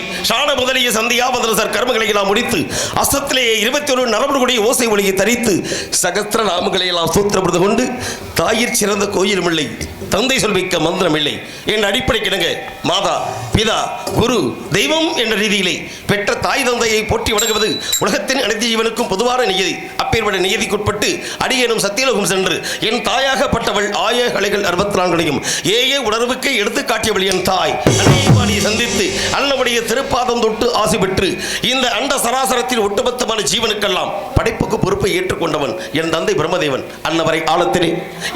நாட்களில் சாண முதலிய சந்தியா மதரசர் கர்மங்களை எல்லாம் முடித்து அசத்திலேயே 21 நரம்புடைய ஓசை ஒளியை தரித்து சகஸ்திர நாமங்களை எல்லாம் சூத்திரப்படுத்த கொண்டு தாயிற் சிறந்த கோயிலும் இல்லை, தந்தை சொல்மிக்க மந்திரம் இல்லை என்ற அடிப்படை கிடங்க மாதா பிதா குரு தெய்வம் என்ற ரீதியிலே பெற்ற தாய் தந்தையை போற்றி வணங்குவது உலகத்தின் அனைத்து ஜீவனுக்கும் பொதுவான நியதி. அப்பேற்பட்ட நியதிக்குட்பட்டு அடியேனும் சத்தியலோகம் சென்று என் தாயாகப்பட்டவள் ஆய கலைகள் 64 ஏய உணர்வுக்கு எடுத்து காட்டியவள் என் தாய் அன்னையை சந்தித்து அன்னமுடைய திருப்பாதம் தொட்டு ஆசி பெற்று இந்த அண்ட சராசரத்தில் ஒட்டுமொத்தமான ஜீவனுக்கெல்லாம் படைப்புக்கு பொறுப்பை ஏற்றுக்கொண்டவன் என் தந்தை பிரம்மதேவன். அன்னவரை காலத்திலே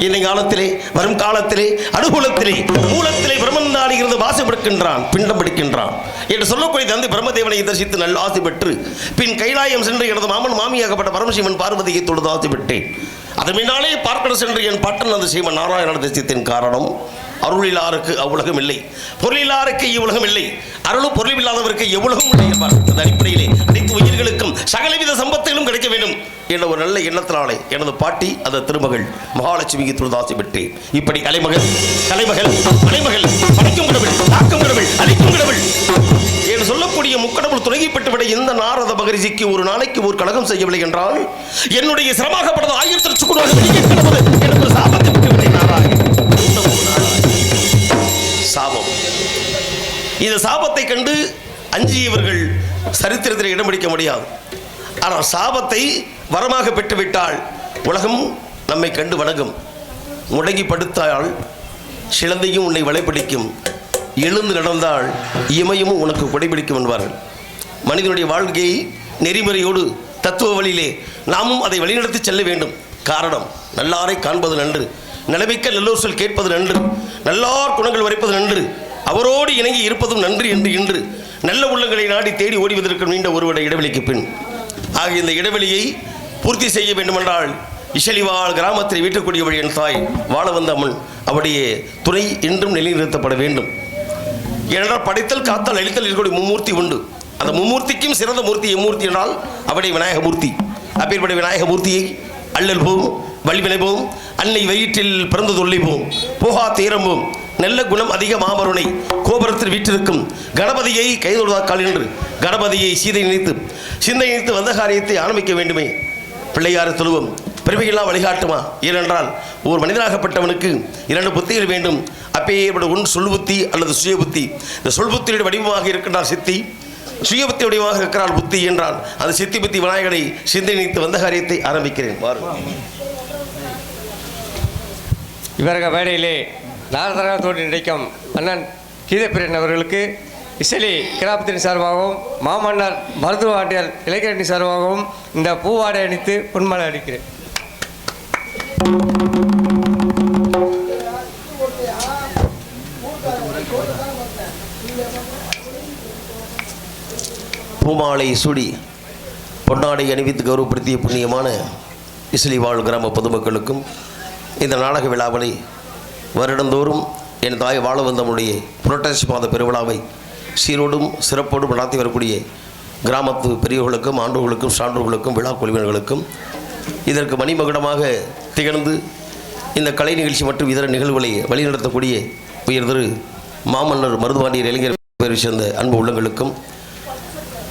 இன்னை காலத்திலே வரும் காலத்திலே அனுகூலத்திலே மூலத்திலே பிரம்மனாடி இருந்து வாசம் எடுக்கின்றான் பிண்டம் எடுக்கின்றான் என்று சொல்லக்கூடிய தந்தை பிரம்மதேவனை தரிசித்து நல்ல ஆசி பெற்று பின் கைலாயம் சென்று எனது மாமன் மாமியாகப்பட்ட பரமசிவன் பார்வதியை தொழுது ஆசி பெற்றேன். அதன் பின்னாலே பார்க்கணும் சென்று என் பாட்டன் அந்த ஸ்ரீமன் நாராயண தேசியத்தின் காரணம் அருளிலாருக்கு அவ்வுலகம் இல்லை, பொருளிலாருக்கு இவ்வுலகம் இல்லை, அருளும் பொருளும் இல்லாதவருக்கு எவ்வுலகம் இல்லை என்பார். அந்த அடிப்படையிலே அனைத்து உயிர்களுக்கும் சகலவித சம்பத்திலும் கிடைக்க வேண்டும் என்ற ஒரு நல்ல எண்ணத்தினாலே எனது பாட்டி அந்த திருமகள் மகாலட்சுமிக்கு துளதாசி பெற்றேன். இப்படி கலைமகள் கலைமகள் மலைமகள் படைக்கும் கடவுள் தாக்கும் கடவுள் அழிக்கும் கடவுள் என்று சொல்லக்கூடிய முக்கடவுள் துணைப்பட்டுவிட இந்த நாரத மகரிஷிக்கு ஒரு நாளைக்கு ஒரு கழகம் செய்யவில்லை என்றால் என்னுடைய சிரமாகப்பட்டது 1000 லட்சம் சாபத்தை விட்டுவிட்டேன். சாபம். இந்த சாபத்தை கண்டு அஞ்சியவர்கள் சரித்திரத்தில் இடம் பிடிக்க முடியாது. ஆனால் சாபத்தை வரமாக பெற்றுவிட்டால் உலகம் நம்மை கண்டு வணங்கும். முடங்கி படுத்தால் சிலந்தையும் உன்னை வலைப்பிடிக்கும், எழுந்து நடந்தால் இமயமும் உனக்கு கொடைபிடிக்கும் என்பார்கள். மனிதனுடைய வாழ்க்கையை நெறிமுறையோடு தத்துவ வழியிலே நாமும் அதை வழிநடத்தி செல்ல வேண்டும். காரணம், நல்லாரை காண்பது நன்று, நிலைமைக்க நல்லோர் சொல் கேட்பது நன்று, நல்லார் குணங்கள் வரைப்பது நன்று, அவரோடு இணங்கி இருப்பதும் நன்று என்று இன்று நல்ல உள்ளங்களை நாடி தேடி ஓடிவதற்கு நீண்ட ஒருவருடைய இடைவெளிக்கு பின் ஆகிய இந்த இடைவெளியை பூர்த்தி செய்ய வேண்டுமென்றால் இசலிவாழ் கிராமத்தில் வீட்டக்கூடியவள் என் தாய் வாழ வந்த அம்மன் அவருடைய துணை இன்றும் நிலைநிறுத்தப்பட வேண்டும். ஏனென்றால் படைத்தல் காத்தல் அழித்தல் இருக்கக்கூடிய மும்மூர்த்தி உண்டு. அந்த மும்மூர்த்திக்கும் சிறந்த மூர்த்தி எம்மூர்த்தி என்றால் அவருடைய விநாயகமூர்த்தி. அப்பேற்பட்ட விநாயகமூர்த்தியை அள்ளல் போம் வழிவினை போம் அன்னை வயிற்றில் பிறந்து தொல்லிப்போம் போகா தீரம்போம் நல்ல குணம் அதிக மாமருணை கோபுரத்தில் வீற்றிருக்கும் கணபதியை கைதொழுதாக்கால் என்று கணபதியை சீதை நினைத்து சிந்தை நினைத்து வந்த காரியத்தை ஆரம்பிக்க வேண்டுமே. பிள்ளையாறு தொழுவோம் பெருமையெல்லாம் வழிகாட்டுமா? ஏனென்றால் ஒரு மனிதனாகப்பட்டவனுக்கு 2 புத்திகள் வேண்டும். அப்பேற்பட்ட ஒன்று சொல்புத்தி அல்லது சுயபுத்தி. இந்த சொல்புத்தியுடைய வடிவமாக இருக்கின்றார் சித்தி, சுயபுத்தி வடிவமாக இருக்கிறார் புத்தி என்றால் அந்த சித்தி புத்தி விநாயகனை சிந்தை நினைத்து வந்த காரியத்தை ஆரம்பிக்கிறேன். இவர்கள் வேலையிலே நாரதராத்தோடு நினைக்கும் அண்ணன் கீதப்பிரியன் அவர்களுக்கு இசலி கிராமத்தின் சார்பாகவும் மாமன்னர் மருத்துவாட்டியல் இளைஞரின் சார்பாகவும் இந்த பூவாடை அணித்து பொன்மலை அடிக்கிறேன். பூமாலை சூடி பொன்னாடை அணிவித்து கௌரவப்படுத்திய புண்ணியமான இசலி வாழ் கிராம பொதுமக்களுக்கும் இந்த நாடக விழாவை வருடந்தோறும் என் தாய் வாழ வந்தமுடைய புரட்டாசி மாத பெருவிழாவை சீரோடும் சிறப்போடும் நடத்தி வரக்கூடிய கிராமத்து பெரியவர்களுக்கும் ஆண்டோர்களுக்கும் சான்றோர்களுக்கும் விழா குழுவினர்களுக்கும் இதற்கு மணிமகுடமாக திகழ்ந்து இந்த கலை நிகழ்ச்சி மற்றும் இதர நிகழ்வுகளை வழிநடத்தக்கூடிய உயர் திரு மாமன்னர் மருதுவாண்டியர் இளைஞர் பேரை சேர்ந்த அன்பு உள்ளங்களுக்கும்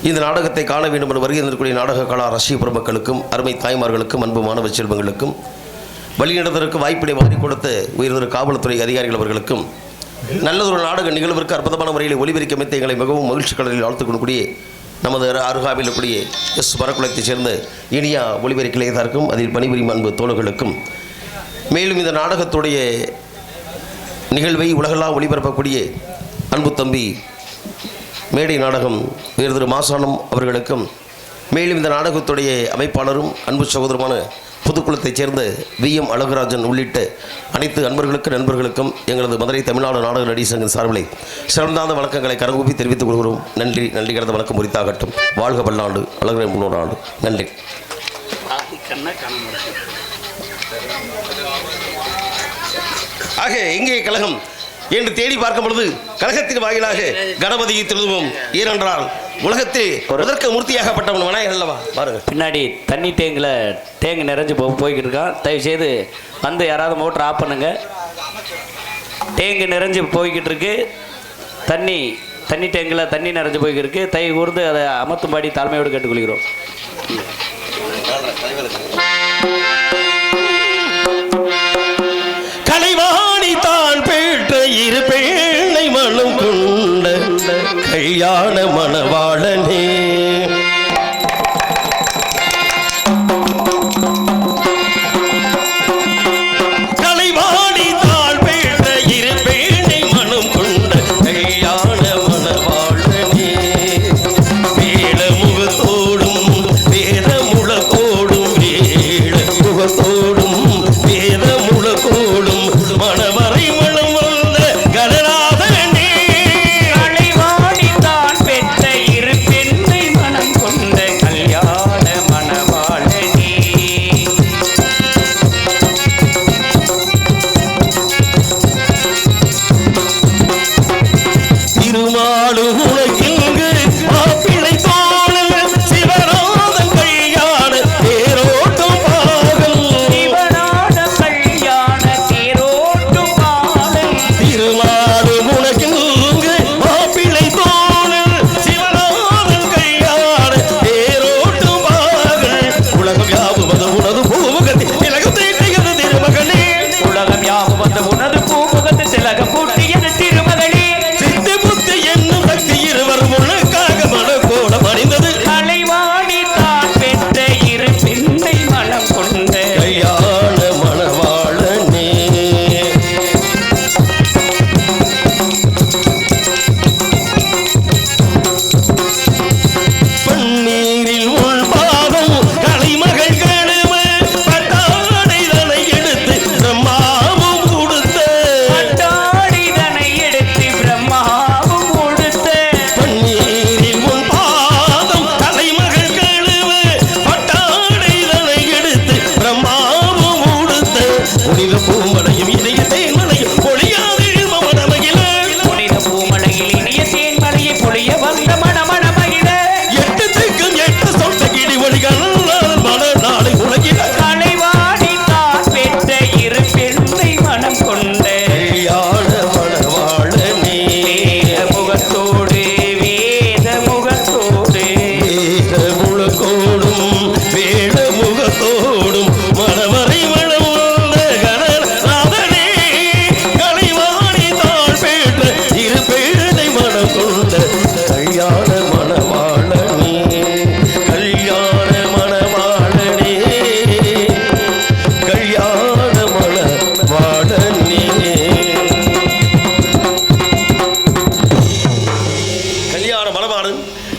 இந்த நாடகத்தை காண வேண்டும் என்று வருகை இருக்கக்கூடிய நாடக கலா ரசிக பெருமக்களுக்கும் அருமை தாய்மார்களுக்கும் அன்பு மாணவ செல்வங்களுக்கும் வழிநடத்துவதற்கு வாய்ப்பினை வாரி கொடுத்த உயர்ந்த காவல்துறை அதிகாரிகள் அவர்களுக்கும் நல்லதொரு நாடக நிகழ்விற்கு அற்புதமான முறையில் ஒளிபரிக்கமைத்து எங்களை மிகவும் மகிழ்ச்சி கடலில் வாழ்த்துக் கொள்ளக்கூடிய நமது அருகாமையில் இருக்கக்கூடிய எஸ் பரக்குளத்தைச் சேர்ந்த இனியா ஒளிபரிக்க நிலையத்தாருக்கும் அதில் பணிபுரியும் அன்பு தோழர்களுக்கும் மேலும் இந்த நாடகத்துடைய நிகழ்வை உலகெல்லாம் ஒளிபரப்பக்கூடிய அன்பு தம்பி மேடை நாடகம் உயர்திரு மாசானம் அவர்களுக்கும் மேலும் இந்த நாடகத்துடைய அமைப்பாளரும் அன்பு சகோதரமான புதுக்குளத்தைச் சேர்ந்த VM அழகுராஜன் உள்ளிட்ட அனைத்து அன்பர்களுக்கும் நண்பர்களுக்கும் எங்களது மதுரை தமிழ்நாடு நாடக நடிகர் சங்க சார்பிலே சிறந்தாந்த வணக்கங்களை கரங்கூப்பி தெரிவித்துக் கொள்கிறோம். நன்றி. நன்றி கடந்த வணக்கம் உரித்தாகட்டும். வாழ்க பல்லாண்டு, அழகு 300 ஆண்டு. நன்றி. ஆக எங்கே கழகம் என்று தேடி பார்க்கும் பொழுது கழகத்தின் வாயிலாக கணபதியை தொழுதுவோம். ஏனென்றால் உலகத்தில் முதற்க மூர்த்தியாகப்பட்டவன் விநாயகர் அல்லவா. பாருங்க, பின்னாடி தண்ணி தேங்கு நிறைஞ்சு போய்கிட்டு இருக்கான். தயவு செய்து வந்து யாராவது மோட்டர் ஆஃப் பண்ணுங்க. தேங்கு நிறைஞ்சு போய்கிட்டு இருக்கு. தண்ணி தண்ணி டேங்கில் தண்ணி நிறைஞ்சு போய்க்கிருக்கு. தை கூர்ந்து அதை அமர்த்தும்படி தாழ்மையோடு கேட்டுக்கொள்கிறோம். கலைவாணி தான் பெற்ற இரு பிள்ளை மனம் கொண்ட கல்யாண மணவாளனே,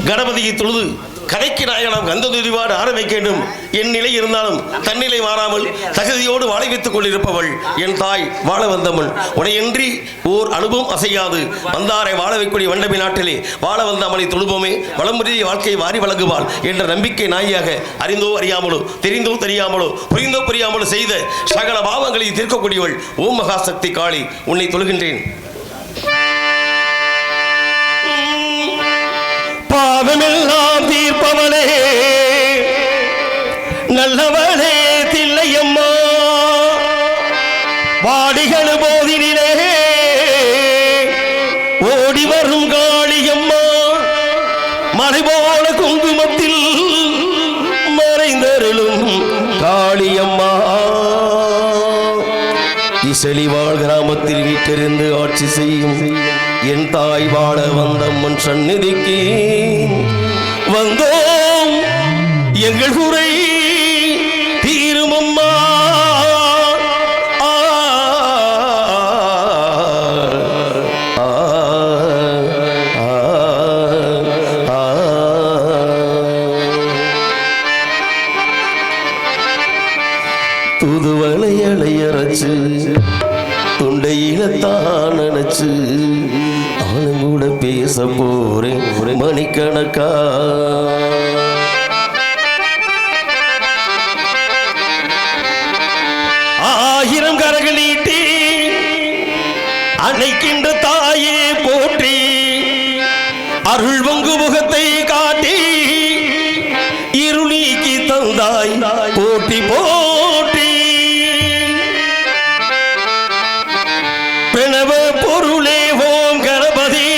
கணபதியை தொழுது கதைக்கு நாயகம் கந்ததுரிவாடு ஆரம்பிக்க வேண்டும். என் நிலை இருந்தாலும் தன்னிலை மாறாமல் தகுதியோடு வாழ வைத்துக் கொண்டிருப்பவள் என் தாய் வாழ வந்தவள். உனையின்றி ஓர் அனுபவம் அசையாது. வந்தாரை வாழ வைக்கூடிய வண்டமி நாட்டிலே வாழ வந்த அமலை தொழுவோமே வளமுறைய வாழ்க்கையை வாரி வழங்குவாள் என்ற நம்பிக்கை நாயாக அறிந்தோ அறியாமலோ தெரிந்தோ தெரியாமலோ புரிந்தோ புரியாமலோ செய்த சகல பாவங்களை தீர்க்கக்கூடியவள் ஓம் மகாசக்தி காளி, உன்னை தொழுகின்றேன். பாவமெல்லாம் தீர்ப்பவனே நல்லவனே தில்லையம்மா, வாடிகள் போதினிலே ஓடி வரும் காளியம்மா, மலை போல குங்குமத்தில் மறைந்தருளும் காளியம்மா. இசளிவாழ் கிராமத்தில் வீட்டிருந்து ஆட்சி செய்யும் என் தாய் வாழ வந்த முன் சந்நிதிக்கு வந்தோம், எங்கள் குறை தீருமம்மா. தூதுவளை அலையரைச்சு தொண்டையில தான் நினைச்சு அவனும் கூட பேச போறேன் மணிக்கணக்கா. ஆயிரம் கரங்கள் நீட்டி அணைக்கின்ற தாயே போற்றி, அருள் பங்கு முகத்தை காட்டி இருள் நீக்கி தந்தாய் போற்றி போற்றி. பிரணவ பொருளே ஓம் கணபதி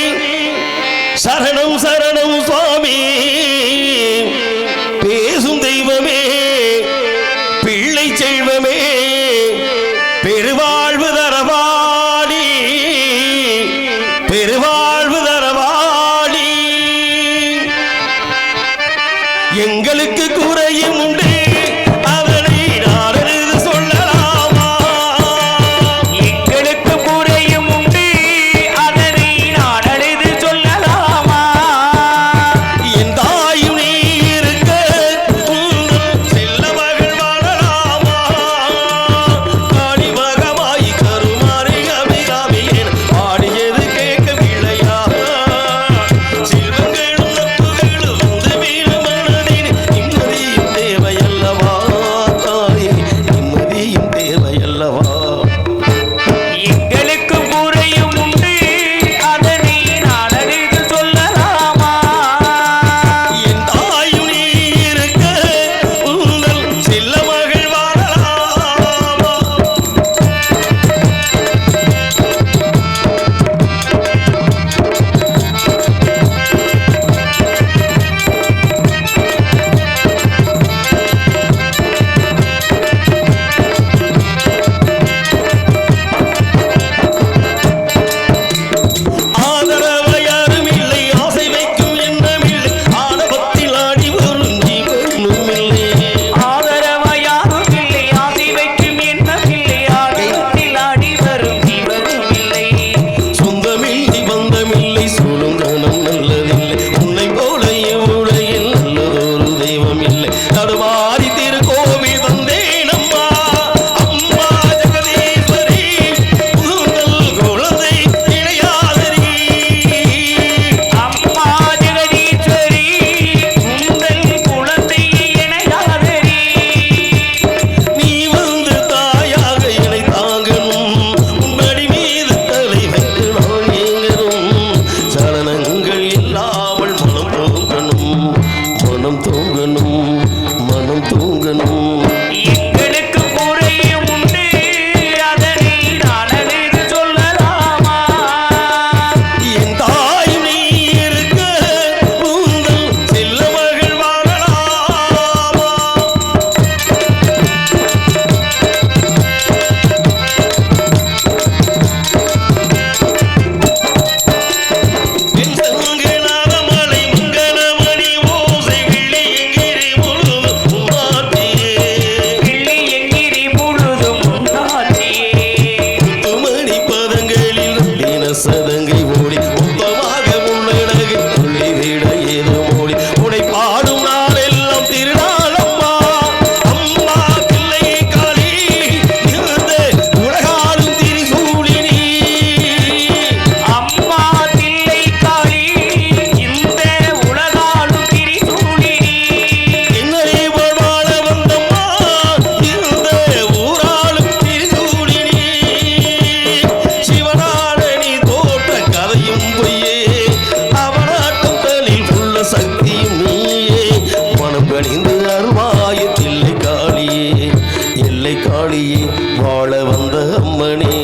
வெள்ளை காளியே வாழ வந்த அம்மனே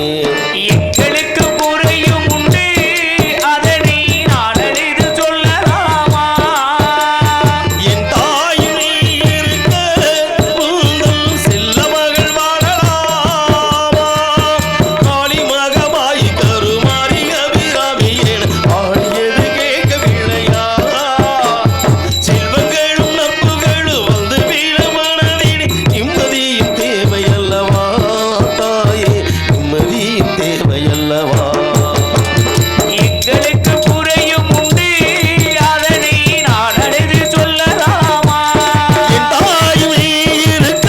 எங்களுக்கு குறையும் உண்டு அதனை நாளெழுது சொல்லலாமா என் தாயும் நீ இருக்க உங்கள் செல்ல மகள் வாழலாமா காளி மகமாய் கருமாறி அபிராமியே ஆடியது கேட்கவில்லையா செல்வங்களும் நட்புகளும் வந்து வீழ மனதில் நிம்மதியும் தேவையல்லவா தாயே நிம்மதியும் தேவையல்லவா எங்களுக்கு குறையும் உண்டு அதனை நாளெழுது சொல்லலாமா என் தாயும் நீ இருக்க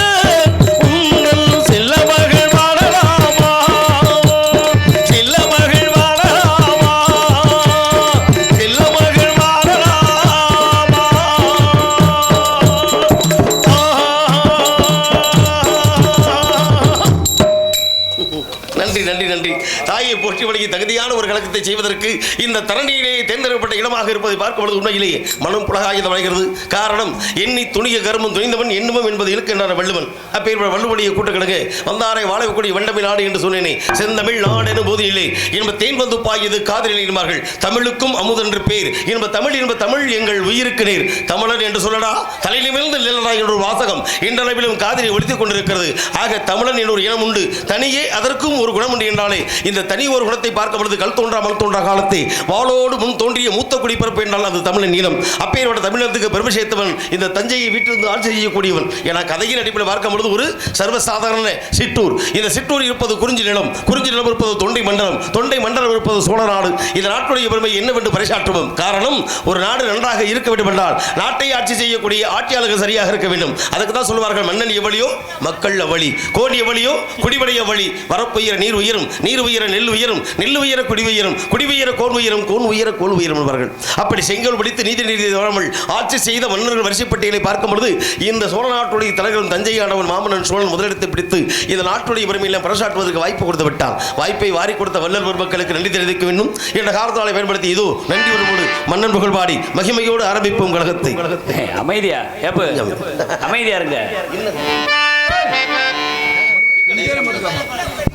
உங்கள் செல்ல மகள் வாழலாமா செல்ல மகள் வாழலாமா செல்ல மகள் வாழலாமா நன்றி நன்றி நன்றி தாயை போற்றி வழங்கி தகுதியான ஒரு கலக்கத்தை செய்வதற்கு இந்த தரணியிலே தேர்ந்தெடுக்கப்பட்ட இடமாக இருப்பதை பார்க்கும்பொழுது உண்மையிலேயே மனம் புலகாயுதம் அடைகிறது. காரணம் எண்ணி துணிய கருமும் துணிந்தவன் எண்ணுமம் என்பது இருக்கின்றார் வள்ளுவன். அப்பேற்பட்ட வள்ளுவடைய கூட்டக்கிழங்கு வந்தாரை வாழக்கூடிய வண்டமிழ் நாடு என்று சொன்னேனே செந்தமிழ் நாடு எனும் போதிலே என்ப தேன் வந்து பாயது காதலில் இருமார்கள் தமிழுக்கும் அமுதென்று பேர் என்ப தமிழ் எங்கள் உயிருக்கு நேர் தமிழன் என்று சொல்லடா தலையிலிருந்து நிலடா என்ற ஒரு வாசகம் இன்றளவிலும் காதலை ஒழித்துக் கொண்டிருக்கிறது. ஆக தமிழன் என்ற ஒரு இனம் உண்டு, தனியே அதற்கும் ஒரு குணம் உண்டு என்றாலே இந்த தனி ஒரு குணத்தை பார்க்கும் பொழுது கல் தோன்றா மல் தோன்றா காலத்தை வாளோடு முன் தோன்றிய மூத்த குடிப்பிறப்பு என்றால் அது தமிழின் இனம். அப்பேற்பட்ட தமிழகத்துக்கு பெருமை சேர்த்தவன் இந்த தஞ்சையை வீட்டிலிருந்து ஆட்சி செய்யக்கூடியவன் என கதையின் அடிப்படையில் பார்க்கும் பொழுது ஒரு சர்வசாதாரண சிற்றூர். இந்த சிற்றூர் இருப்பது குறிஞ்சி நிலம் இருப்பது தொண்டை மண்டலம் இருப்பது சோழநாடு. இந்த நாட்டுடைய பெருமை என்னவென்று பறைசாற்றுவோம். காரணம் ஒரு நாடு நன்றாக இருக்க வேண்டும் என்றால் நாட்டை ஆட்சி செய்யக்கூடிய ஆட்சியாளர்கள் சரியாக இருக்க வேண்டும். அதுக்கு தான் சொல்வார்கள் மன்னன் எவ்வளியோ மக்கள் அவ்வளி, கோடி எவ்வளியோ குடிபடைய வழி, வரப்புயர நீர் உயரும், நீர் உயர நெல் உயரும், நெல் உயர குடி உயரும், குடி உயர கோன் உயரும், கோன் உயர கோல் உயரும் என்பார்கள். அப்படி செங்கோல் பிடித்து நீதி வராமல் ஆட்சி செய்த மன்னர்கள் வரிசைப்பட்டியலை பார்க்கும் பொழுது இந்த சோழ நாட்டுடைய தலைவரும் தஞ்சை ஆண்டவன் மாமன்னன் சோழன் முதலிடத்தை பிடித்து இந்த நாட்டுடைய பெருமையில பறைசாற்றுவதற்கு வாய்ப்பு கொடுத்து விட்டான். வாய்ப்பை வாரி கொடுத்த வல்லல் பெருமக்களுக்கு நன்றி தெரிவிக்க வேண்டும் என்ற காரணத்தாலை பயன்படுத்தி இதோ நன்றி வரும்போது மன்னன் புகழ்பாடி மகிமையோடு ஆரம்பிப்போம் கழகத்தை. அமைதியா எப்ப அமைதியா இருங்க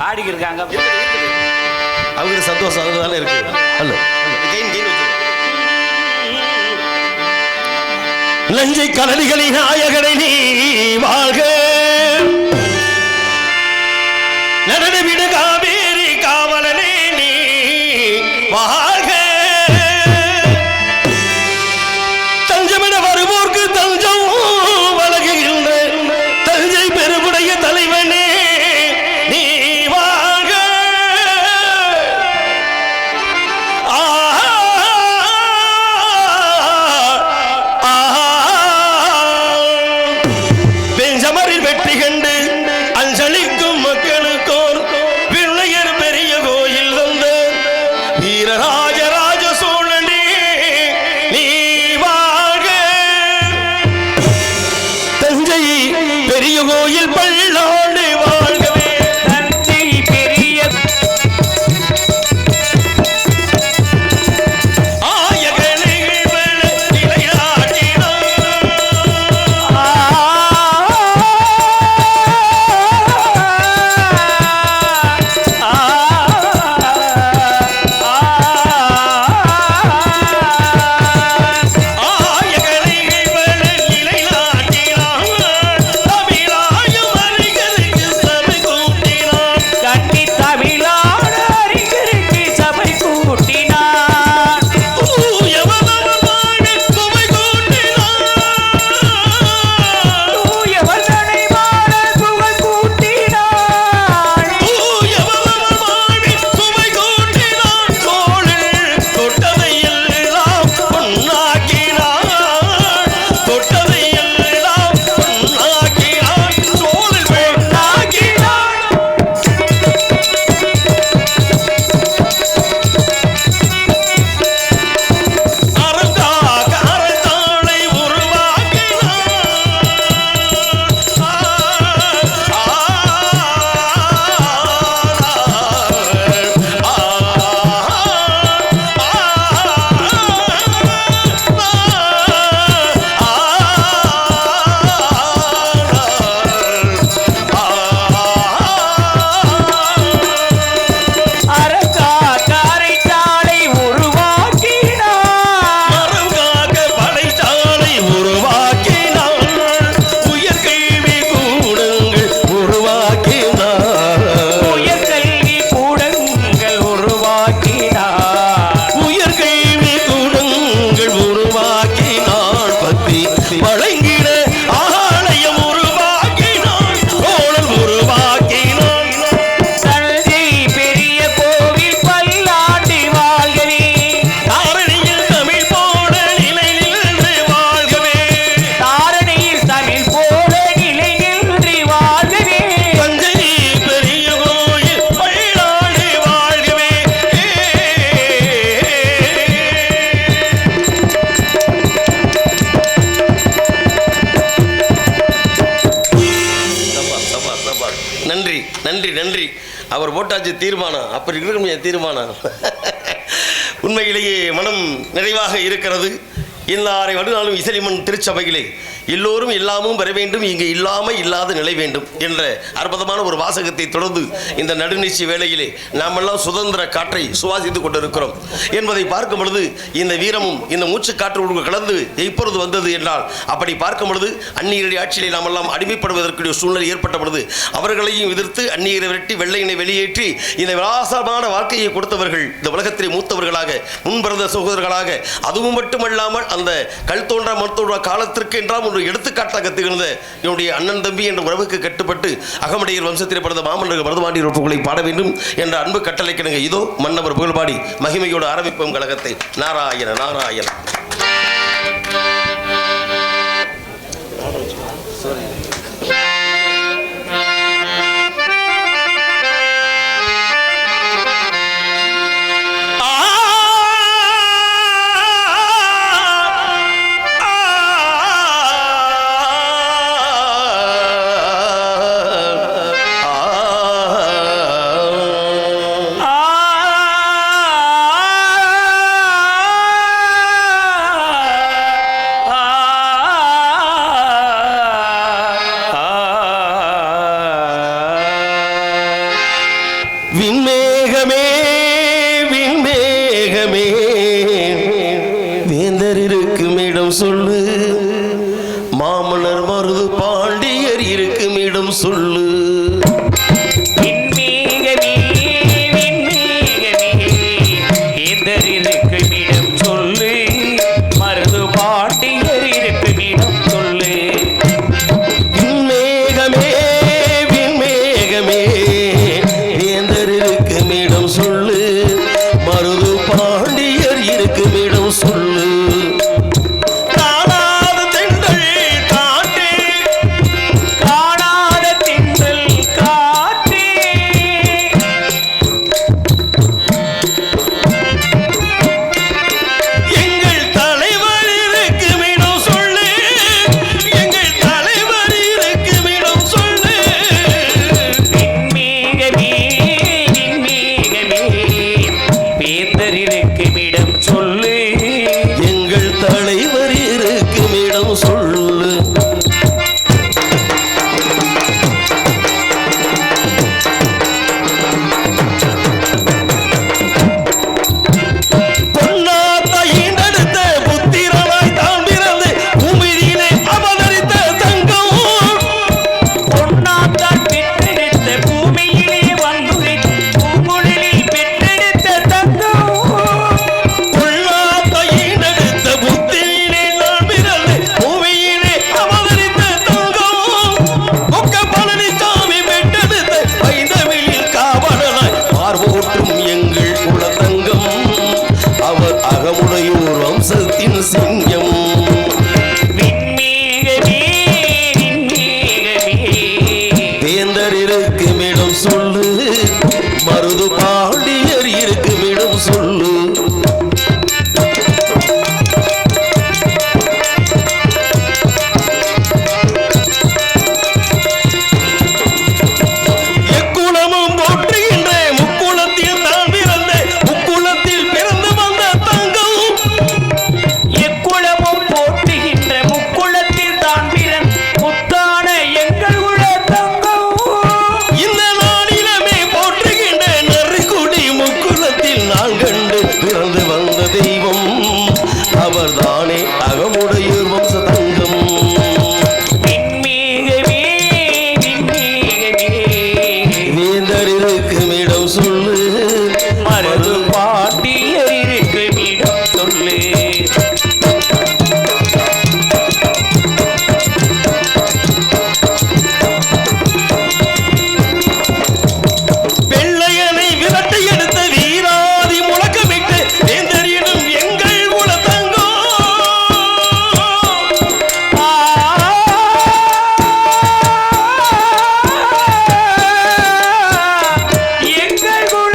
ஆடிக்கு இருக்காங்க அவங்க சந்தோஷம் அதுதானே இருக்கு. அல்ல நஞ்சை கடலிகளின் நாயகனை நீ வாழ்க நடன விடு காவேரி காவலனே நீ வாழ்க தஞ்சமென வருவோர்க்கு தஞ்சம் வழங்குகின்ற தஞ்சை பெருவுடைய தலைவனே நீ வாழ்க. பெஞ்சமரில் நன்றி நன்றி நன்றி. அவர் போட்டாச்சு தீர்மானம், அப்படி இருக்கணும் என் தீர்மானம். உண்மையிலேயே மனம் நிறைவாக இருக்கிறது. எல்லாரை வடுநாளும் இசைமன் திருச்சபையிலே எல்லோரும் எல்லாமும் பெற வேண்டும், இங்கு இல்லாமல் இல்லாத நிலை வேண்டும் என்ற அற்புதமான ஒரு வாசகத்தை தொடர்ந்து இந்த நடுநிச்சி வேளையிலே நாமெல்லாம் சுதந்திர காற்றை சுவாசித்துக் கொண்டிருக்கிறோம் என்பதை பார்க்கும் பொழுது இந்த வீரமும் இந்த மூச்சு காற்று கலந்து எப்பொழுது வந்தது என்றால், அப்படி பார்க்கும் பொழுது அந்நியருடைய ஆட்சியிலே நாமெல்லாம் அடிமைப்படுவதற்குரிய சூழ்நிலை ஏற்பட்ட பொழுது அவர்களையும் எதிர்த்து அந்நியரை விரட்டி வெள்ளையினை வெளியேற்றி இந்த விலாசமான வாழ்க்கையை கொடுத்தவர்கள் இந்த உலகத்திலே மூத்தவர்களாக முன்பிறந்த சகோதரர்களாக, அதுவும் மட்டுமல்லாமல் அந்த கல் தோன்றா மண் தோன்றா காலத்திற்கு என்றால் ஒரு எடுத்துக்காட்டாக திகழ்ந்த என்னுடைய அண்ணன் தம்பி என்ற உறவுக்கு கட்டுப்பட்டு அகமடையர் வம்சத்திலே பிறந்த மாமன்னர் மருதுபாண்டியர் உறுப்புகளை பாட வேண்டும் என்ற அன்பு கட்டளை கிணங்க இதோ மன்னவர் புகழ்பாடி மகிமையோடு ஆரம்பிப்போம் கழகத்தை. நாராயண நாராயண. விண்மேகமே விண்மேகமே வேந்தர் இருக்கும் இடம் சொல்லு, மாமன்னர் மருது பாண்டியர் இருக்கும் இடம் சொல்லு. விண்மேகமே விண்மேகமே வேந்தர் இருக்கும் இடம் சொல்லு, மருது பாண்டியர் இருக்கும் இடம் சொல்லு. விண்மேகமே விண்மேகமே சொல்லு, மருது பாண்டியர் இருக்கும் இடம் சொல்லு. காணாத தென்றல் காற்றே காணாத தென்றல் காற்றே எங்கள் தலைவர் இருக்கும் இடம் சொல்லு, எங்கள் தலைவர் இருக்கும் இடம் சொல்லு. விண்மேகமே வேந்தர் இருக்கும் இடம் சொல்லு, எங்கள் தலைவர் இருக்கும் இடம் சொல்லு. சிங்கம் வேந்தர் இருக்கும் இடம் சொல்லு, மருது பாண்டியர் இருக்கும் இடம் சொல்லு. எக்குளமும் போற்றுகின்ற முக்குளத்தில் தான் பிறந்த முக்குளத்தில் பிறந்து வந்த தங்கம், எக்குளமும் போற்றுகின்ற முக்குளத்தில் தான் பிறந்த முத்தான எங்கள் உள்ள தங்கம். இந்த நாளிலமே போற்றுகின்ற நெறிக்குடி முக்குளத்தில் நான் கண்டு பிறந்து வந்த தெய்வம், அவர்தானே அகமுடையூர் வம்ச தங்கம். வேந்தர் இருக்கும் இடம் சொல்லு, மருது பாண்டியர் இருக்கும் இடம் சொல்லு. வெள்ளையனை விரட்டி எடுத்த வீராதி முழக்கமிட்டு வேந்தர் எனும் எங்கள் குல தங்கம். எங்கள் குல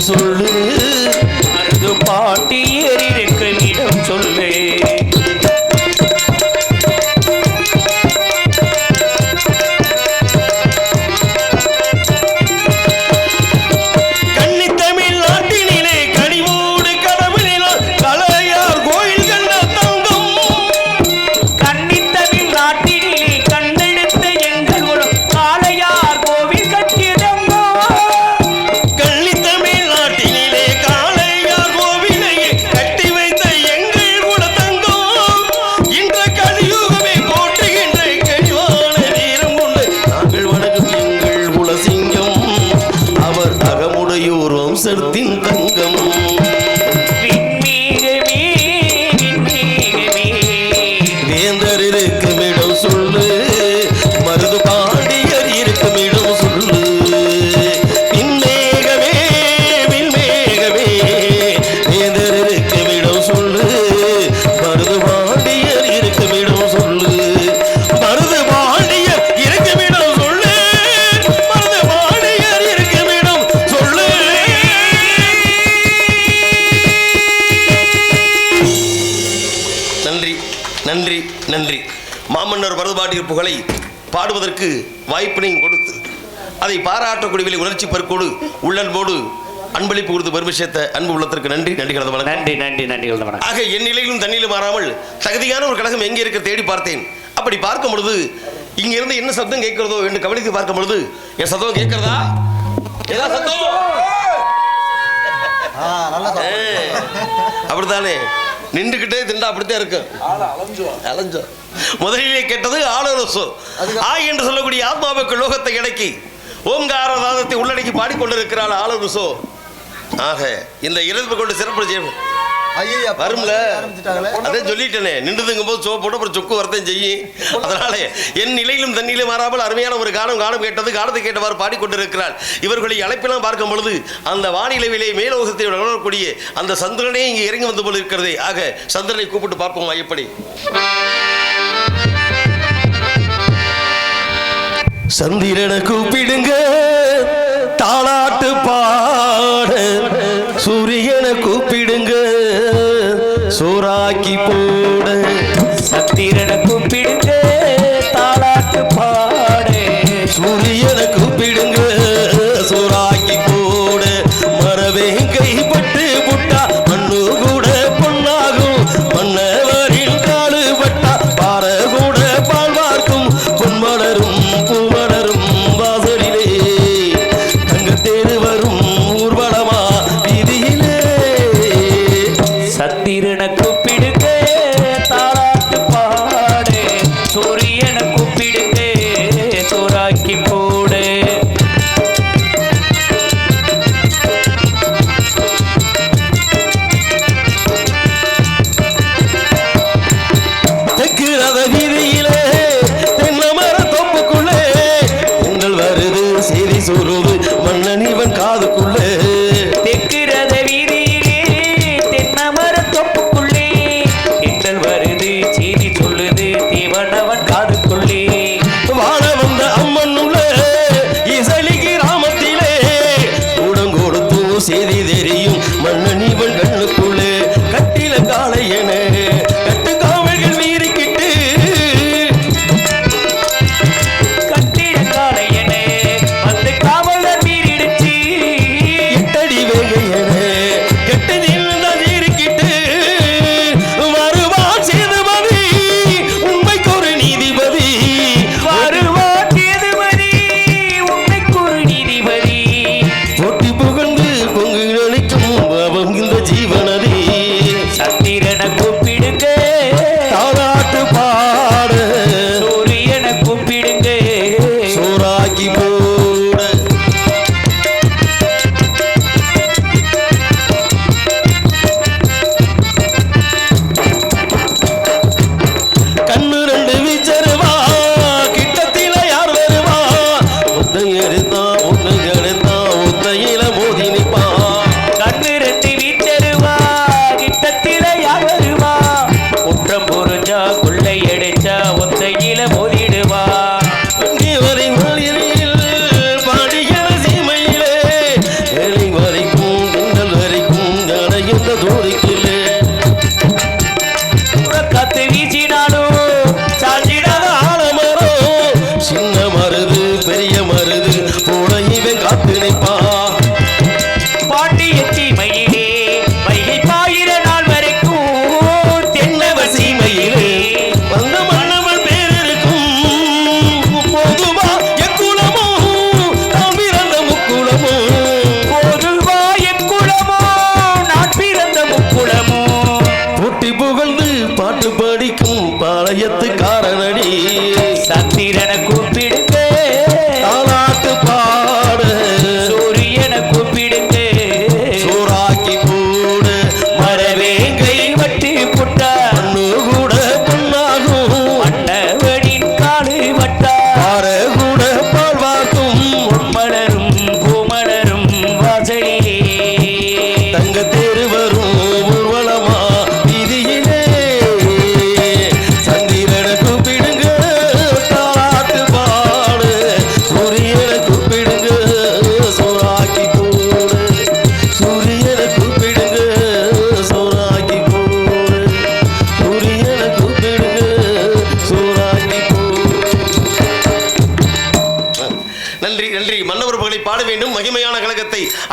சொல்லு மருது பாண்டியர் இருக்கும் இடம் சொல்லு வம்சத்தின் தங்கம் வேந்தர் இருக்கும் இடம் சொல்லு மருது பாண்டியர் இருக்கும் இடம் சொல்லு விண்மேகமே விண்மேகமே வேந்தர் இருக்கும் இடம் சொல்லு மருது பாண்டியர் இருக்கும் இடம் சொல்லு மருது பாண்டியர் இருக்கும் இடம் சொல்லு மருது பாண்டியர் இருக்கும் இடம் சொல்லு. நன்றி நன்றி நன்றி. மாமன்னர் மருதுபாண்டியர் புகழை பாடுவதற்கு வாய்ப்பினையும் கொடுத்து அதை பாராட்டக்கூடிய உணர்ச்சி பெருக்கோடு உள்ளன்போடு அன்பளிப்பு கொடுத்து பெருமிஷத்த அன்பு உள்ளத்திற்கு நன்றி. நன்றி கலந்த வணக்கம். நன்றி நன்றி நன்றி வணக்கம். ஆக என் நிலையிலும் தண்ணியிலும் மாறாமல் தகுதியான ஒரு கழகம் எங்கே இருக்க தேடி பார்த்தேன். அப்படி பார்க்கும் பொழுது இங்க இருந்து என்ன சப்தம் கேட்கிறதோ என்று கவனித்து பார்க்கும் பொழுது என் சத்தம் கேட்கிறதா? ஏதாவது சத்தம் அப்படித்தானே நின்றுகிட்டே திண்டா அப்படித்தான் இருக்கு. அலஞ்சோ முதலிலே கேட்டது ஆலோரசோ ஆ என்று சொல்லக்கூடிய ஆத்மாவுக்கு லோகத்தை இறக்கி ஓங்காரதாதத்தை உள்ளடக்கி பாடிக்கொண்டிருக்கிறாள் ஆலோரசோ. ஆக இந்த இறப்பு கொண்டு சிறப்பு வரும்ல அதே சொல்லிட்டேனே நின்றுதுங்கும் போது சோ போட்டு அப்புறம் சொக்கு வரத்தையும் செய்யும். அதனால என் நிலையிலும் தண்ணியிலும் மாறாமல் அருமையான ஒரு கானம் கேட்டது காலத்தை கேட்டவாறு பாடிக்கொண்டிருக்கிறாள். இவர்களை அழைப்பெல்லாம் பார்க்கும் பொழுது அந்த வானிலைவிலே மேலோகத்தை உணரக்கூடிய அந்த சந்திரனே இங்கே இறங்கி வந்து போல இருக்கிறதே. ஆக சந்திரனை கூப்பிட்டு பார்ப்போமா எப்படி? சந்திரனை கூப்பிடுங்க தாளாட்டு பாட சூரியனை கூப்பிடுங்க சோறாக்கி போட சத்திரனை கூப்பிடுங்க தாளாட்டு பாட சூரியனை கூப்பிடுங்க சோறாக்கி போட மரவே கைப்பட்டு புட்டா மண்ணு கூட பொன்னாகும் மன்னவரில் காலு பட்டா பாற கூட பால் பார்க்கும் பொன்மலரும் பூமலரும் வாசலிலே தங்கத்தேரு வரும் ஊர்வலமா வீதியிலே சத்திரனை கூப்பிடுங்க தாளாட்டு பாட சூரியனை கூப்பிடுங்க சோறாக்கி போட தெற்கு ரத வீதியிலே தென்னமர தொப்புக்குள்ளே உங்கள் வருது செய்தி சொல்லுது மன்னன் இவன் காதுக்குள்ளே தெற்கிறத வீதியிலே தென்னமர தொப்புக்குள்ளே எங்கள் வருது செய்தி சொல்லுது தேவனவன் காதுக்குள்ளே வாழ வந்த அம்மன் உள்ள இசலி கிராமத்திலே கூடம் கொடுத்தும் செய்தி தெரியும் மன்னன் இவன் கண்ணுக்குள்ளே கட்டில காளையன கட்டு காவல்கள் வீறிக்கிட்டு கட்டிடக்காலையனே வந்து காவலர் மீறிடுச்சு எட்டடி வேகையன கெட்டதில் வீறிக்கிட்டு வருவான் சேதுபதி உண்மைக்கு ஒரு நீதிபதி வருவான் சேதுபதி உண்மைக்கு ஒரு நீதிபதி போட்டி புகழ்ந்து பொங்கு நினைக்கும் அவங்க இந்த ஜீவ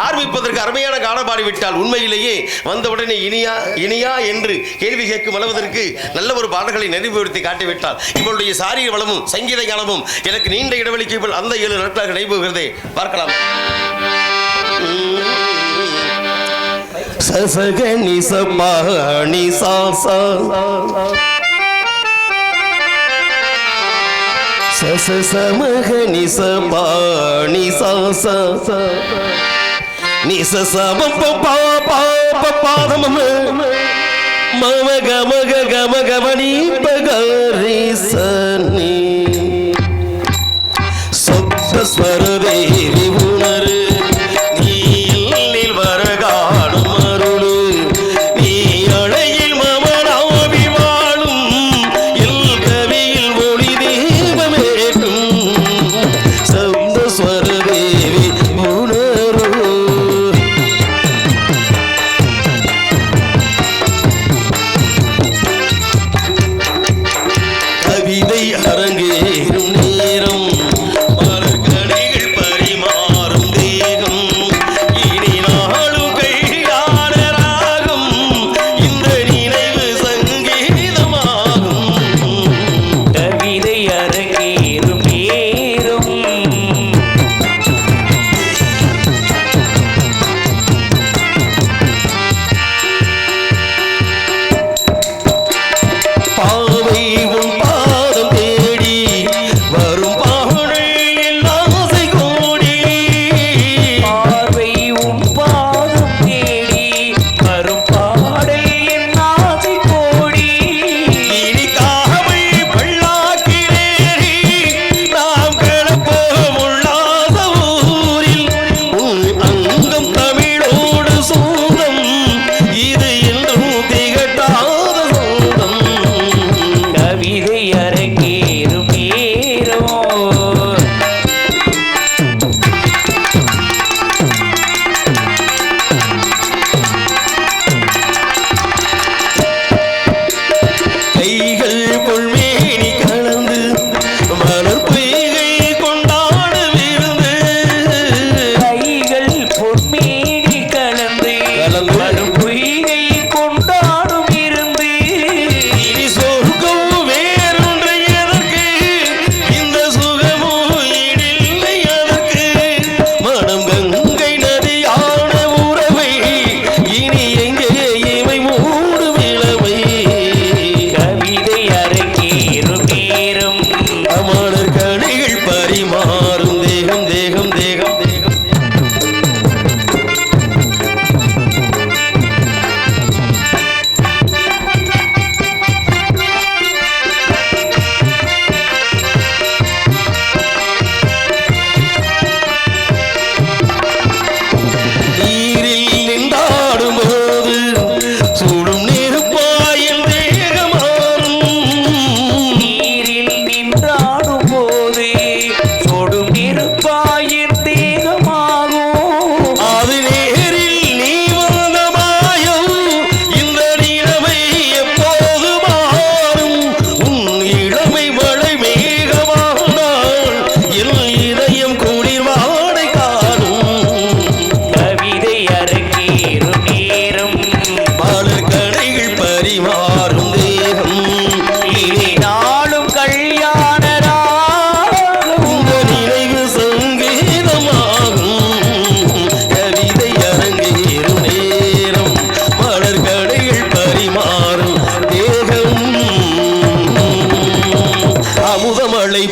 ஆரம்பிப்பதற்கு அருமையான காலம் பாடிவிட்டால் உண்மையிலேயே வந்தவுடனே இனியா இனியா என்று கேள்வி கேட்கும் அளவதற்கு நல்ல ஒரு பாடல்களை நெறிவுறுத்தி காட்டிவிட்டால் இவளுடைய சாரீர வளமும் சங்கீத ஞானமும் எனக்கு நீண்ட இடைவெளிக்கு அந்த 7 நாட்களாக நடைபெறுகிறதே பார்க்கலாம். சசகனி சமானி சாசா சச சமகனி சமானி சாசா நிச சம பா பா பாதம மம கம கம கமனி பகரி சனி சொத்த ஸ்வரதேவி உணரு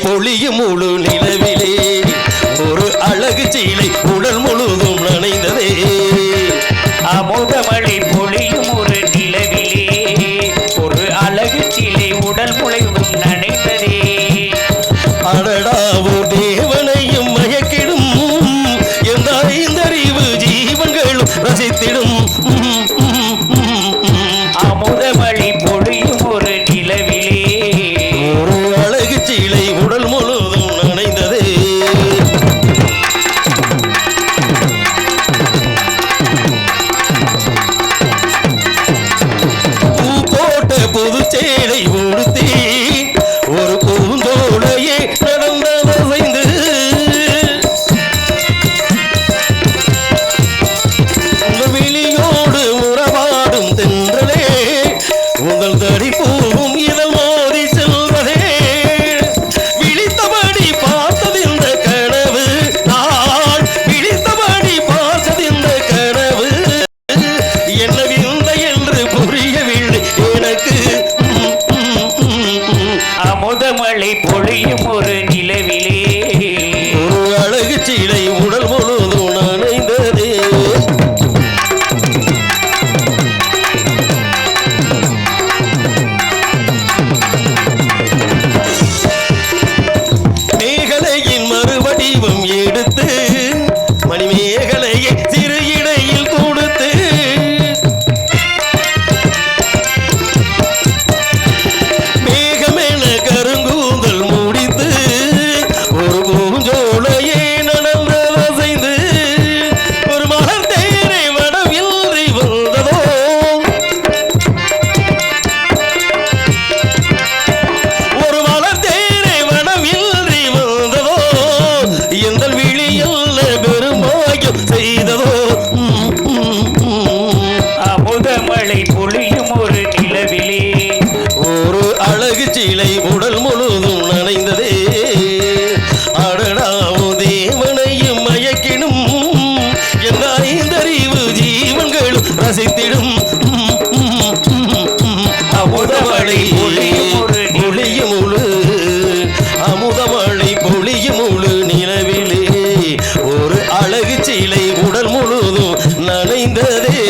பொழியும் முழு நிலவிலே ஒரு அழகு சீலை உடல் முழுதும் நனைந்ததே. அமுதமழை பொழியும் ஒரு நிலவிலே ஒரு அழகு சீலை உடல் முழுதும் நனைந்ததே. அடடாவோ தேவனையும் மயக்கிடும் எந்த ஐந்தறிவு ஜீவன்களும் ரசித்திடும். அமுதமழை பொழியும் ஒரு நிலவிலே ஒரு அழகு சீலை உடல் முழுதும் நனைந்ததே. பூ போட்ட புது சேலை உடுத்தி ஒரு பூந்தோளையே நடந்ததைந்து ரசித்திடும் அமுதமழை பொழியும் முழு அமுதமழை பொழியும் முழு நிலவிலே ஒரு அழகு சீலை உடல் முழுதும் நனைந்ததே.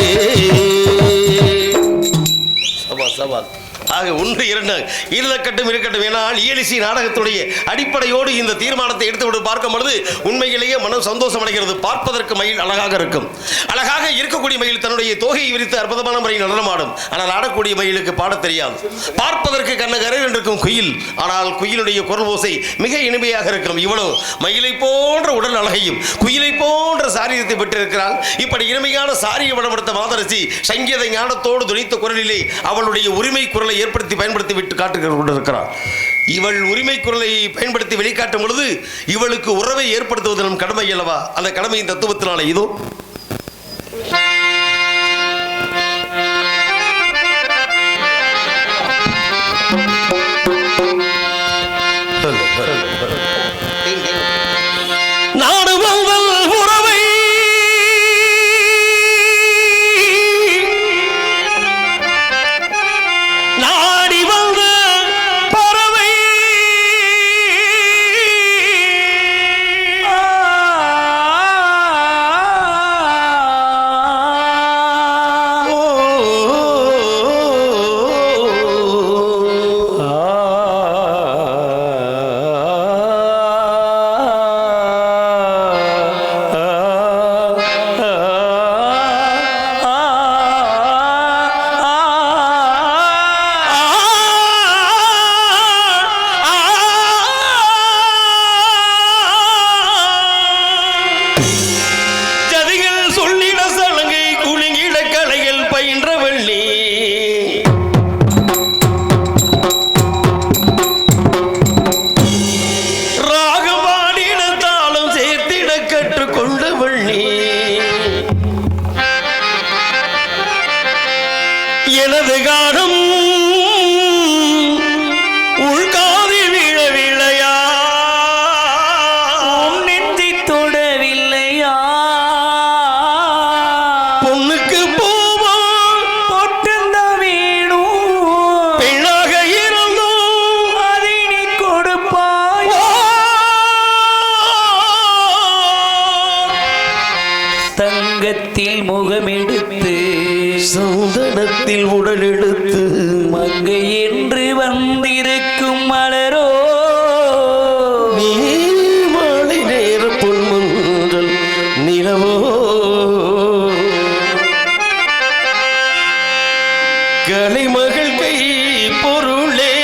சவால் ஆக ஒன்று இரண்டு இருக்கட்டும் இருக்கட்டும். ஏனால் இயலிசி நாடகத்துடைய அடிப்படையோடு இந்த தீர்மானத்தை எடுத்துவிட்டு பார்க்கும் பொழுது உண்மையிலேயே மனம் சந்தோஷம் அடைகிறது. பார்ப்பதற்கு மயில் அழகாக இருக்கும். அழகாக இருக்கக்கூடிய மயில் தன்னுடைய தோகையை விரித்து அற்புதமான முறையில் நடனமாடும். ஆனால் ஆடக்கூடிய மயிலுக்கு பாட தெரியாது. பார்ப்பதற்கு கண்ணகரர் இருக்கும் குயில், ஆனால் குயிலுடைய குரல் ஓசை மிக இனிமையாக இருக்கும். இவ்வளவு மயிலை போன்ற உடல் அழகையும் குயிலை போன்ற சாரீரத்தை பெற்றிருக்கிறாள். இப்படி இனிமையான சாரியை வடப்படுத்த மாதரசி சங்கீத ஞானத்தோடு துணித்த குரலிலே அவளுடைய உரிமை குரலை ஏற்படுத்தி பயன்படுத்தி விட்டு காட்டுகிறது கொண்டிருக்கிறார். இவள் உரிமை குரலை பயன்படுத்தி வெளிக்காட்டும் பொழுது இவளுக்கு உறவை ஏற்படுத்துவது நம் கடமை அல்லவா? அந்த கடமையின் தத்துவத்தினால இதோ எனது காடும் உள்காதி விழ விழையா நெஞ்சி தொடவில்லையா பொண்ணுக்கு பூவா பொட்டுந்த வேணும் பெண்ணாக இருந்தும் அதை நீ கொடுப்பாய் தங்கத்தில் முகமெடுத்து சந்தனத்தில் உடல் எடுத்து மங்கை என்று வந்திருக்கும் மலரோ நீ மாலை நேர பொன்மன்றல் நிலவோ கலைமகள் கை பொருளே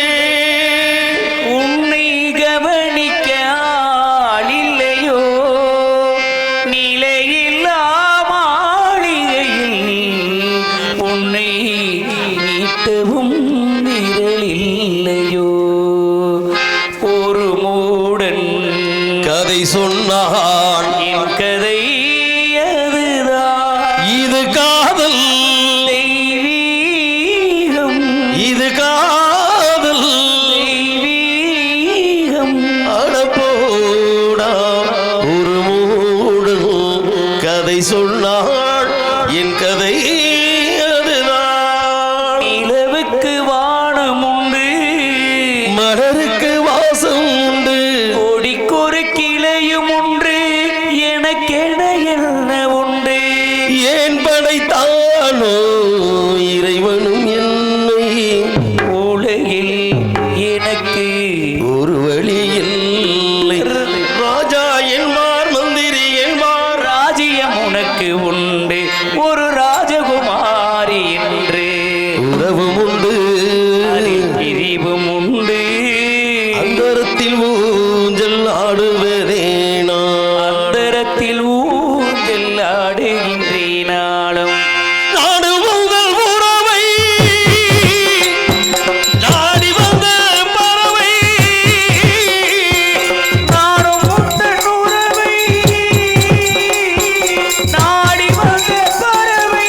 உன்னை கவனிக்க ஆளில்லையோ நிலையில்லா மாளிகையில் உன்னை நீட்டவும் விரலில்லையோ ஒரு மூடன் கதை சொன்னான் என் கதை அதுதான் இது காதல் தெய்வீகம் இது காதல் தெய்வீகம் அடப்போடா ஒரு மூடன் கதை சொன்னாள் என் கதை அதுதான் நிலவுக்கு வானம் உண்டு மலருக்கு வாசம் உண்டு கொடிக்கொரு கிளையும் உண்டு எனக்கென என்ன உண்டு ஏன் படைத்தானோ இறைவனும் என்னை உலகில் எனக்கு ஒரு வழி இல்லை ராஜா என்பார் மந்திரி என்பார் ராஜ்யம் உனக்கு உண்டு ஒரு ராஜகுமாரி என்று உறவும் உண்டு அதில் பிரிவும் உண்டு அந்தரத்தில் ஊஞ்சல் ஆடுவதே நான் அந்தரத்தில் ஊஞ்சல் ஆடுகின்றேனாலும் நாடு உங்கள் உறவை நாடி வந்த பறவை நானும் உந்தன் உறவை நாடி வந்த பறவை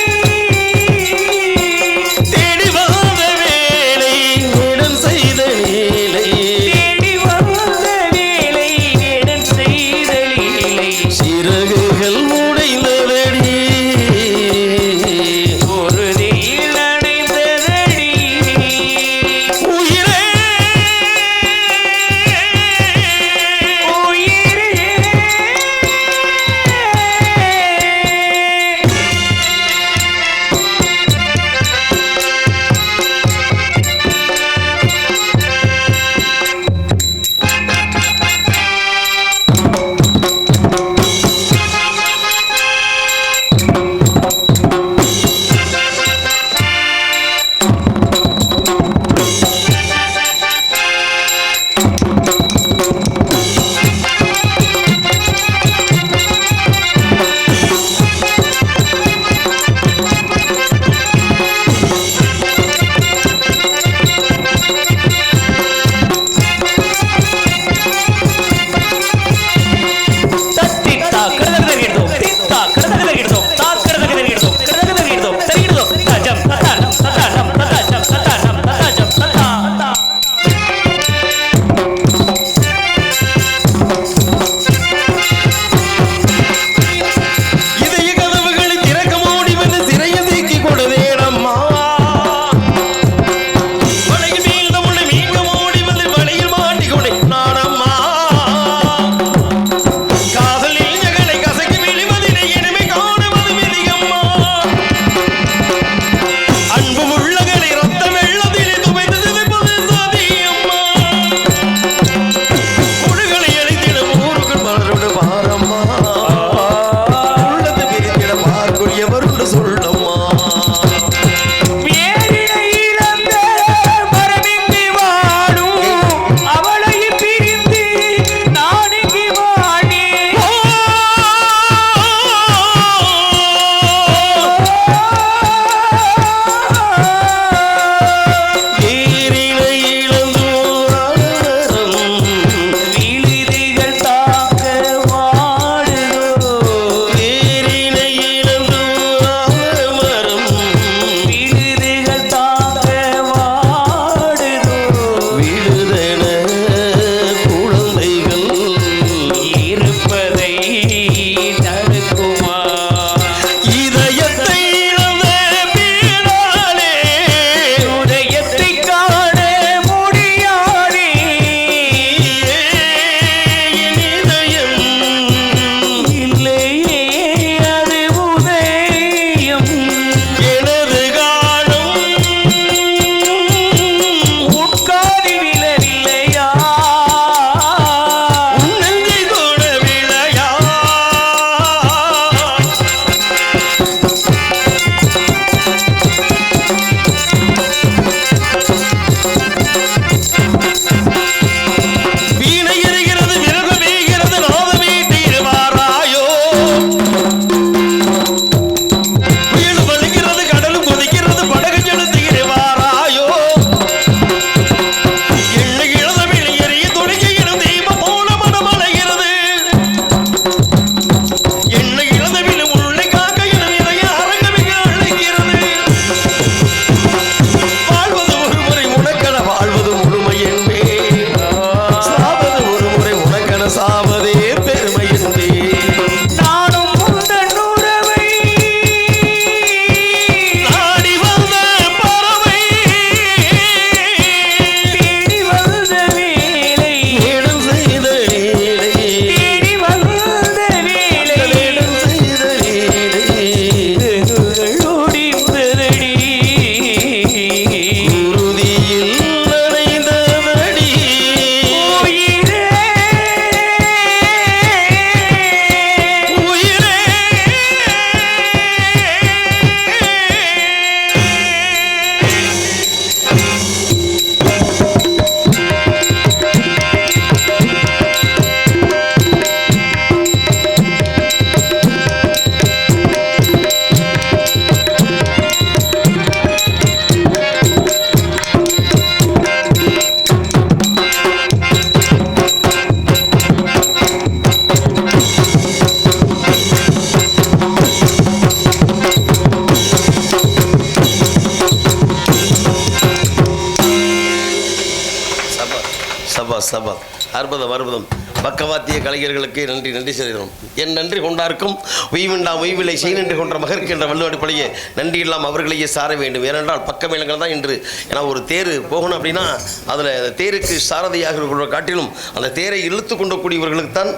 சபாத். அற்புதம் அற்புதம். பக்கவாத்திய கலைஞர்களுக்கு நன்றி நன்றி செய்கிறோம். என் நன்றி கொண்டாருக்கும் உய்விண்டா உய்விலை செய் நன்றி கொன்ற மகற்கு என்ற வள்ளுவடிப்படையே நன்றி இல்லாமல் அவர்களையே சார வேண்டும். ஏனென்றால் பக்கமேளங்கள் தான் இன்று ஏன்னா ஒரு தேர் போகணும் அப்படின்னா அதில் தேருக்கு சாரதியாக இருக்கிற காட்டிலும் அந்த தேரை இழுத்து கொண்டக்கூடியவர்களுக்கு தான்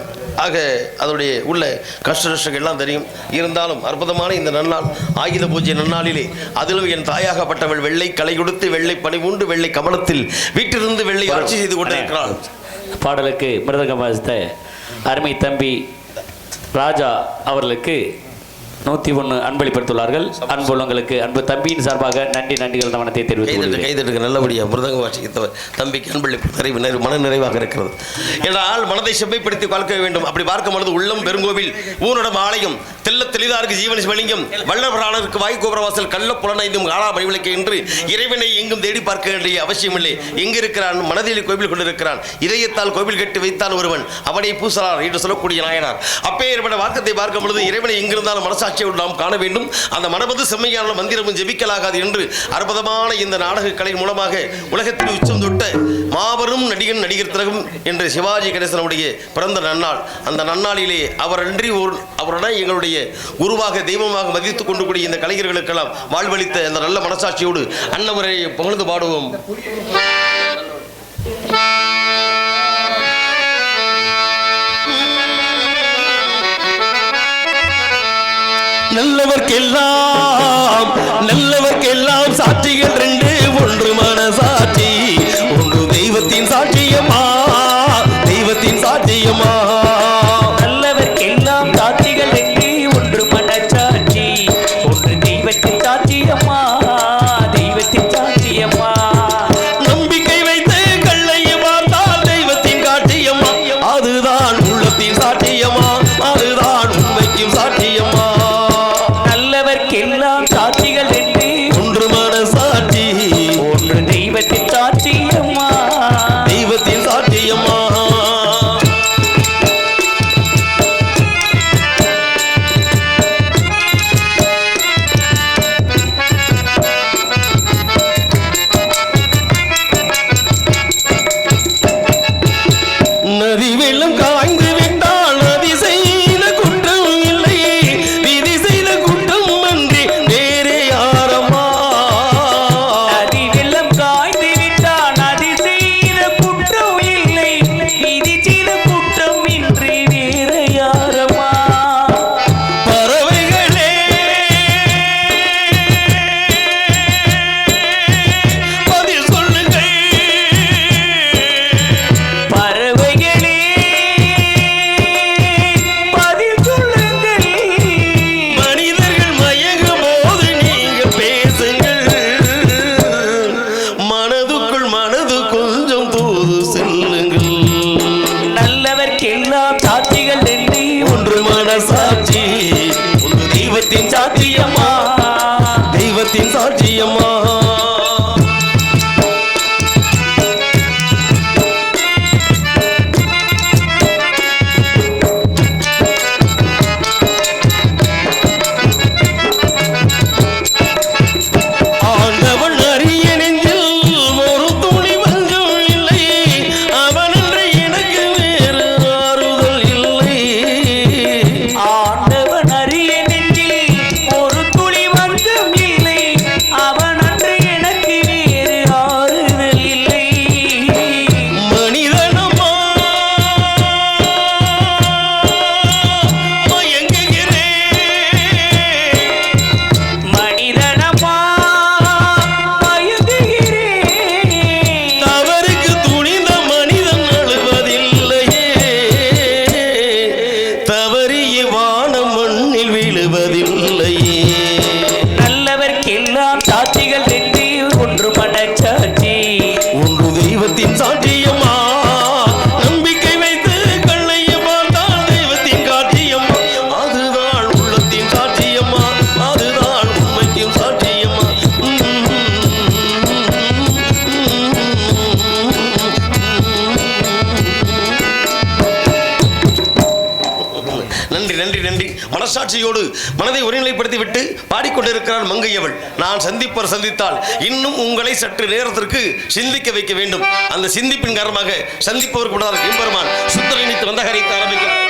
ஆக அதனுடைய உள்ள கஷ்ட நஷ்டங்கள் எல்லாம் தெரியும். இருந்தாலும் அற்புதமான இந்த நன்னாள் ஆயுத பூஜை நன்னாளிலே அதிலும் என் தாயாகப்பட்டவள் வெள்ளை கலை கொடுத்து வெள்ளை பணிவுண்டு வெள்ளை கமலத்தில் வீட்டிலிருந்து வெள்ளை ஆட்சி செய்து கொண்டிருக்கிறாள். பாடலுக்கு மிருதங்கம் வாசித்த அருமை தம்பி ராஜா அவர்களுக்கு 101 அன்பளிப்படுத்துள்ளார்கள். அன்புள்ளங்களுக்கு அன்பு தம்பியின் சார்பாக நன்றிகள் தவணத்தை தெரிவித்து கைதட்டுக்கு நல்லபடியாக மிருதங்க வாசித்தவர் தம்பிக்கு அன்பளிப்பு மன நிறைவாக இருக்கிறது. என்றால் மனதை செவ்வைப்படுத்தி பார்க்க வேண்டும். அப்படி பார்க்கும் பொழுது உள்ளம் பெருங்கோவில் ஊனடம் ஆலயம் தெல்ல தெளிதாருக்கு ஜீவன சிவலிங்கம் வல்லபரானருக்கு வாய்கோபுரவாசல் கள்ள புலனைந்தும் காலா மணிவிளக்கு என்று இறைவனை எங்கும் தேடி பார்க்க வேண்டிய அவசியமில்லை. எங்கு இருக்கிறான்? மனதில் கோவில் கொண்டிருக்கிறான். இதயத்தால் கோவில் கட்டி வைத்தான் ஒருவன் அவனை பூசலார் என்று சொல்லக்கூடிய நாயனார். அப்பேற்பட்ட வாக்கத்தை பார்க்கும் பொழுது இறைவனை எங்கிருந்தாலும் மனசாட்சியோடு நாம் காண வேண்டும். அந்த மனவது செம்மையான மந்திரமும் ஜெபிக்கலாகாது என்று அற்புதமான இந்த நாடக கலை மூலமாக உலகத்தில் உச்சம் தொட்ட மாபெரும் நடிகர் திலகம் என்று சிவாஜி கணேசனுடைய பிறந்த நன்னாள். அந்த நன்னாளிலே அவரன்றி அவருடன் எங்களுடைய குருவாக தெய்வமாக மதித்துக் கொண்டு கூடிய இந்த கலைஞர்களுக்கெல்லாம் வாழ்வளித்த அந்த நல்ல மனசாட்சியோடு அன்னவரை புகழ்ந்து பாடுவோம். நல்லவர்க்கெல்லாம் சாட்சிகள் ரெண்டு, ஒன்று மனசாட்சி, ஒன்று தெய்வத்தின் சாட்சியம்மா, தெய்வத்தின் சாட்சியம்மா. நல்லவர்க்கெல்லாம் சாட்சிகள் ரெண்டு, ஒன்று மனசாட்சி, ஒன்று தெய்வத்தின் சாட்சியம்மா, தெய்வத்தின் சாட்சியம்மா. நம்பிக்கை வைத்து கள்ளையை பார்த்தால் தெய்வத்தின் காட்சியம்மா, அதுதான் உள்ளத்தின் சாட்சியம்மா, அதுதான் உண்மைக்கும் சாட்சியம்மா. நல்லவர்க்கெல்லாம் சாட்சிகள் ரெண்டு, ஒன்று மனசாட்சி, மனதை ஒருநிலைப்படுத்தி விட்டு பாடிக்கொண்டிருக்கிறார் மங்கையவள். நான் சந்தித்தால் இன்னும் உங்களை சற்று நேரத்திற்கு சிந்திக்க வைக்க வேண்டும். அந்த சிந்திப்பின் காரணமாக சந்திப்பவருக்கு முன்னால் எம்பெருமான் சுந்தர நினைத்து வந்த கரைத்து ஆரம்பிக்கிறார்.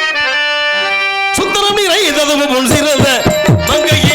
சுந்தரம் இறைததும் முன் சிறந்த மங்கையே